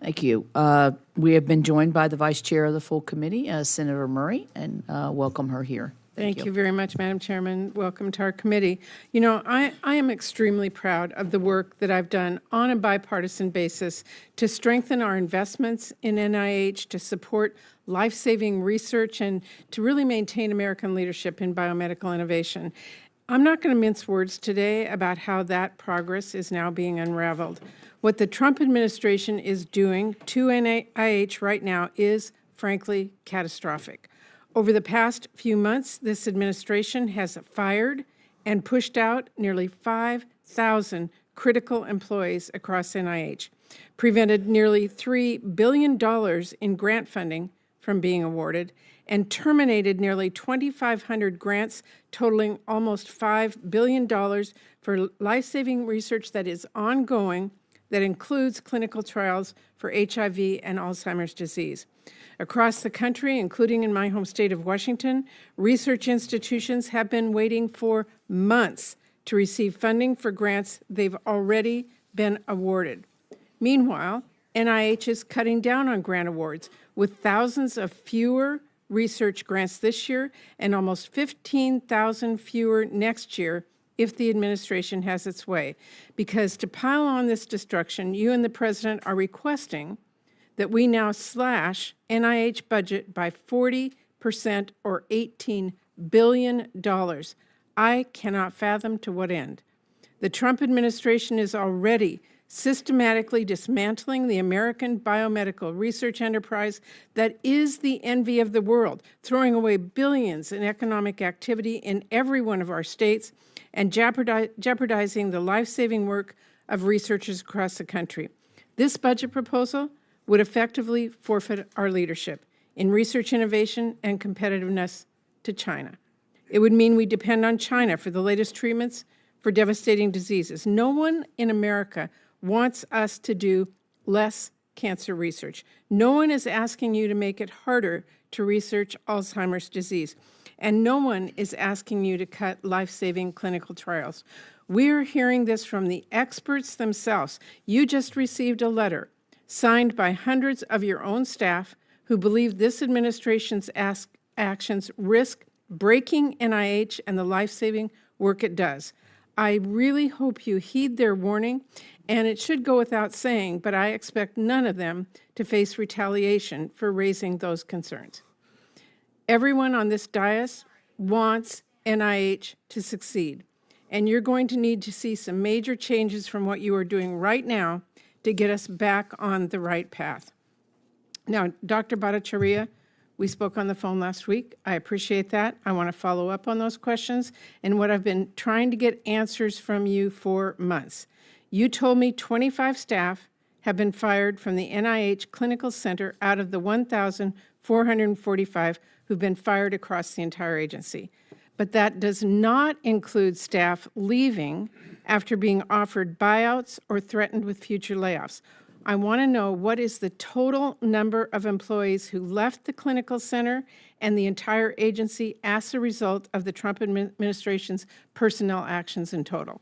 Thank you. We have been joined by the Vice Chair of the full committee, Senator Murray, and welcome her here. Thank you very much, Madam Chairman. Welcome to our committee. You know, I am extremely proud of the work that I've done on a bipartisan basis to strengthen our investments in NIH, to support life-saving research, and to really maintain American leadership in biomedical innovation. I'm not going to mince words today about how that progress is now being unraveled. What the Trump administration is doing to NIH right now is, frankly, catastrophic. Over the past few months, this administration has fired and pushed out nearly 5,000 critical employees across NIH, prevented nearly $3 billion in grant funding from being awarded, and terminated nearly 2,500 grants totaling almost $5 billion for life-saving research that is ongoing, that includes clinical trials for HIV and Alzheimer's disease. Across the country, including in my home state of Washington, research institutions have been waiting for months to receive funding for grants they've already been awarded. Meanwhile, NIH is cutting down on grant awards, with thousands of fewer research grants this year and almost 15,000 fewer next year if the administration has its way. Because to pile on this destruction, you and the President are requesting that we now slash NIH budget by 40% or $18 billion. I cannot fathom to what end. The Trump administration is already systematically dismantling the American biomedical research enterprise that is the envy of the world, throwing away billions in economic activity in every one of our states and jeopardizing the life-saving work of researchers across the country. This budget proposal would effectively forfeit our leadership in research innovation and competitiveness to China. It would mean we depend on China for the latest treatments for devastating diseases. No one in America wants us to do less cancer research. No one is asking you to make it harder to research Alzheimer's disease. And no one is asking you to cut life-saving clinical trials. We're hearing this from the experts themselves. You just received a letter signed by hundreds of your own staff who believe this administration's actions risk breaking NIH and the life-saving work it does. I really hope you heed their warning, and it should go without saying, but I expect none of them to face retaliation for raising those concerns. Everyone on this dais wants NIH to succeed, and you're going to need to see some major changes from what you are doing right now to get us back on the right path. Now, Dr. Bhattacharya, we spoke on the phone last week. I appreciate that. I want to follow up on those questions and what I've been trying to get answers from you for months. You told me 25 staff have been fired from the NIH Clinical Center out of the 1,445 who've been fired across the entire agency. But that does not include staff leaving after being offered buyouts or threatened with future layoffs. I want to know what is the total number of employees who left the clinical center and the entire agency as a result of the Trump administration's personnel actions in total.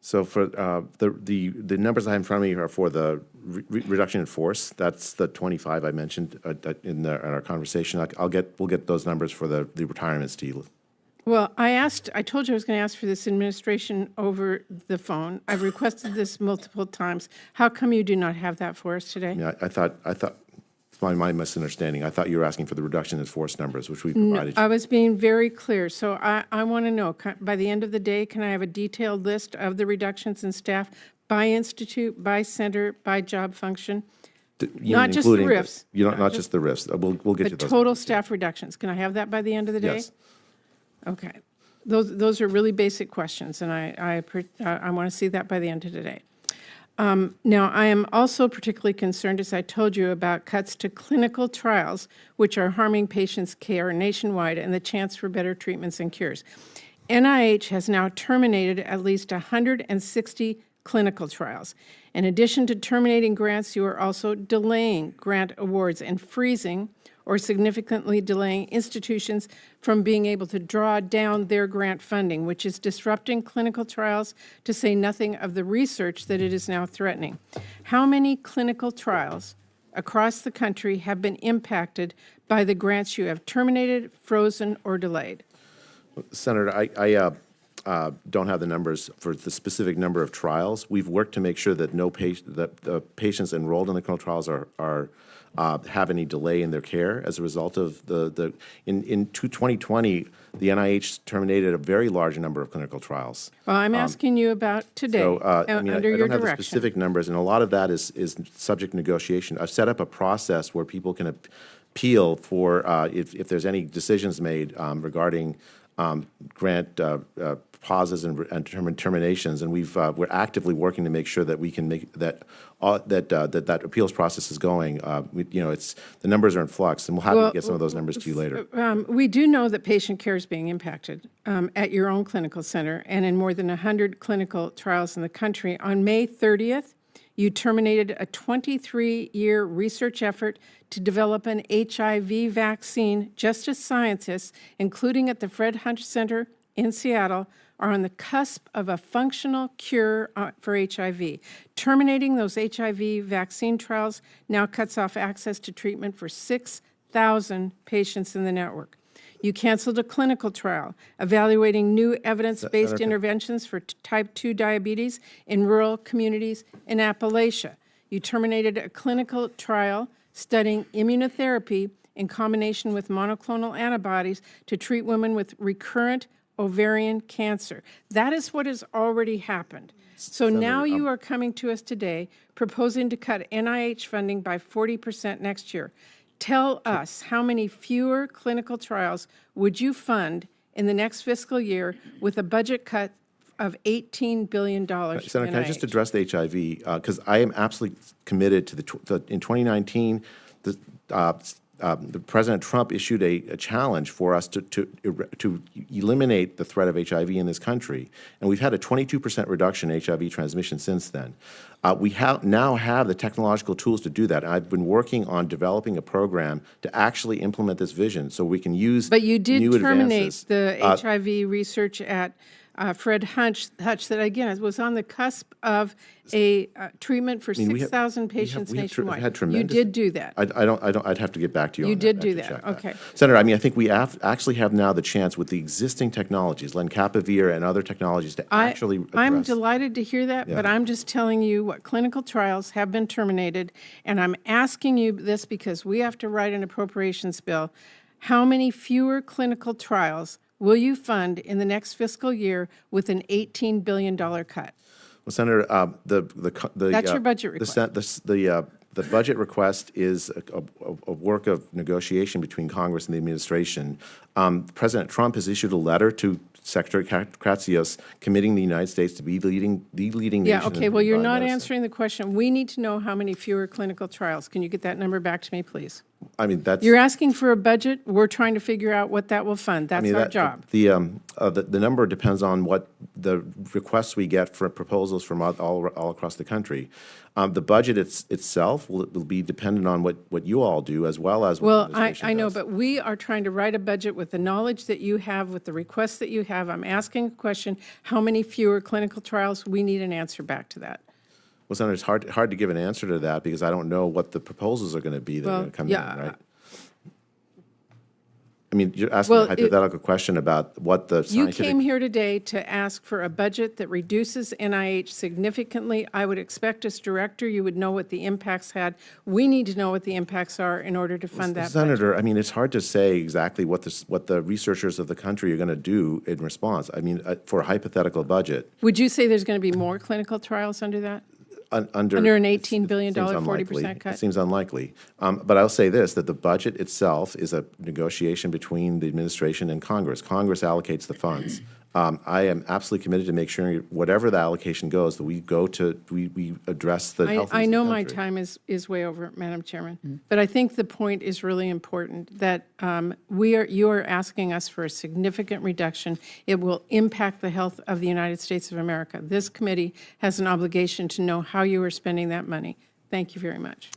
So for the numbers I have in front of me are for the reduction in force. That's the 25 I mentioned in our conversation. We'll get those numbers for the retirements to you. Well, I told you I was going to ask for this administration over the phone. I've requested this multiple times. How come you do not have that for us today? Yeah, I thought it's my misunderstanding. I thought you were asking for the reduction in force numbers, which we provided. No, I was being very clear. So I want to know, by the end of the day, can I have a detailed list of the reductions in staff by institute, by center, by job function? Not just the RIFs. Not just the RIFs. We'll get you those. Total staff reductions. Can I have that by the end of the day? Yes. Okay. Those are really basic questions, and I want to see that by the end of today. Now, I am also particularly concerned, as I told you, about cuts to clinical trials, which are harming patients' care nationwide and the chance for better treatments and cures. NIH has now terminated at least 160 clinical trials. In addition to terminating grants, you are also delaying grant awards and freezing or significantly delaying institutions from being able to draw down their grant funding, which is disrupting clinical trials, to say nothing of the research that it is now threatening. How many clinical trials across the country have been impacted by the grants you have terminated, frozen, or delayed? Senator, I don't have the numbers for the specific number of trials. We've worked to make sure that the patients enrolled in the clinical trials have any delay in their care as a result of in 2020, the NIH terminated a very large number of clinical trials. Well, I'm asking you about today, I under your don't have the direction. specific numbers, and a lot of that is subject to negotiation. I've set up a process where people can appeal for if there's any decisions made regarding grant pauses and terminations, and we're actively working to make sure that we can make that appeals process is going. It's the numbers are in flux, and we'll have to get some of those numbers to you later. We do know that patient care is being impacted at your own clinical center and in more than 100 clinical trials in the country. On May 30th, you terminated a 23-year research effort to develop an HIV vaccine just as scientists, including at the Fred Hutch Center in Seattle, are on the cusp of a functional cure for HIV. Terminating those HIV vaccine trials now cuts off access to treatment for 6,000 patients in the network. You canceled a clinical trial evaluating new evidence-based interventions for type 2 diabetes in rural communities in Appalachia. You terminated a clinical trial studying immunotherapy in combination with monoclonal antibodies to treat women with recurrent ovarian cancer. That is what has already happened. So now you are coming to us today proposing to cut NIH funding by 40% next year. Tell us how many fewer clinical trials would you fund in the next fiscal year with a budget cut of $18 billion? Senator, can I just address the HIV? Because I am absolutely committed to in 2019, President Trump issued a challenge for us to eliminate the threat of HIV in this country, and we've had a 22% reduction in HIV transmission since then. We now have the technological tools to do that. I've been working on developing a program to actually implement this vision so we can use But you did new terminate advances. the HIV research at Fred Hutch that, again, was on the cusp of a treatment for 6,000 patients nationwide. You did do that. I'd have to get back to you. You on did that. do I have to that. check that. Okay. Senator, I think we actually have now the chance with the existing technologies, lenacapavir and other technologies, to actually address. I'm delighted to hear that, but I'm just telling you what clinical trials have been terminated, and I'm asking you this because we have to write an appropriations bill. How many fewer clinical trials will you fund in the next fiscal year with an $18 billion cut? Well, Senator, That's your budget request. The budget request is a work of negotiation between Congress and the administration. President Trump has issued a letter to Secretary Kratsios committing the United States to be the leading nation. Yeah, okay, well, you're not medicine. answering the question. We need to know how many fewer clinical trials. Can you get that number back to me, please? That's... You're asking for a budget. We're trying to figure out what that will fund. That's our job. The number depends on what the requests we get for proposals from all across the country. The budget itself will be dependent on what you all do as well as what the administration I know, does. but we are trying to write a budget with the knowledge that you have, with the requests that you have. I'm asking a question, how many fewer clinical trials? We need an answer back to that. Well, Senator, it's hard to give an answer to that because I don't know what the proposals are going to be that are going to come in, right? You're asking a hypothetical question about what the scientific... You came here today to ask for a budget that reduces NIH significantly. I would expect as director you would know what the impacts had. We need to know what the impacts are in order to fund that Senator, budget. It's hard to say exactly what the researchers of the country are going to do in response. For a hypothetical budget. Would you say there's going to be more clinical trials under that? Under an $18 billion 40% cut? It seems unlikely. But I'll say this, that the budget itself is a negotiation between the administration and Congress. Congress allocates the funds. I am absolutely committed to make sure whatever the allocation goes, that we address the health of the country. I know my time is way over, Madam Chairman, but I think the point is really important that you are asking us for a significant reduction. It will impact the health of the United States of America. This committee has an obligation to know how you are spending that money. Thank you very much.